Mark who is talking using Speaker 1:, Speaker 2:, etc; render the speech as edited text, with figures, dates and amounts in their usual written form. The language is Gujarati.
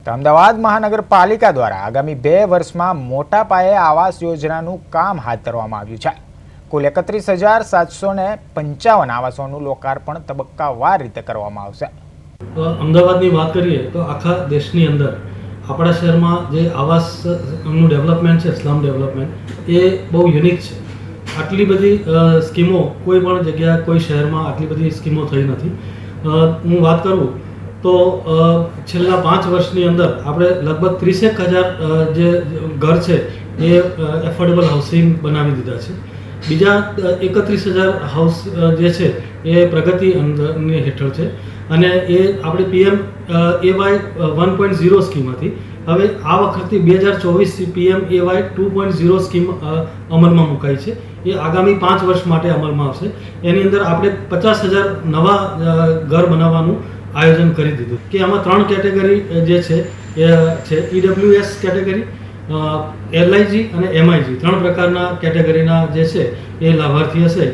Speaker 1: તો અમદાવાદ મહાનગરપાલિકા દ્વારા આગામી 2 વર્ષમાં મોટા પાયે આવાસ યોજનાનું કામ હાથ ધરવામાં આવ્યું છે। કુલ 31,755 આવાસોનું લોકાર્પણ તબક્કાવાર રીતે કરવામાં આવશે।
Speaker 2: અમદાવાદની વાત કરીએ તો આખા દેશની અંદર આપણા શહેરમાં જે આવાસનું ડેવલપમેન્ટ છે, સ્લમ ડેવલપમેન્ટ, એ બહુ યુનિક છે। આટલી બધી સ્કીમો કોઈ પણ જગ્યા, કોઈ શહેરમાં આટલી બધી સ્કીમો થઈ નથી। હું વાત કરું તો છેલ્લા 5 વર્ષની અંદર આપણે લગભગ 30,000 જે ઘર છે એ એફોર્ડેબલ હાઉસિંગ બનાવી દીધા છે। બીજા 31,000 હાઉસ જે છે એ પ્રગતિ અંદરની હેઠળ છે અને એ આપણે PM AY 1.0 સ્કીમ હતી। હવે આ વખતથી 2024થી PM AY 2.0 સ્કીમ અમલમાં મુકાઈ છે। એ આગામી 5 વર્ષ માટે અમલમાં આવશે। એની અંદર આપણે 50,000 નવા ઘર બનાવવાનું આયોજન કરી દીધું કે આમાં 3 કેટેગરી જે છે એ છે EWS કેટેગરી, LIG અને MIG, 3 પ્રકારના કેટેગરીના જે છે એ લાભાર્થી હશે।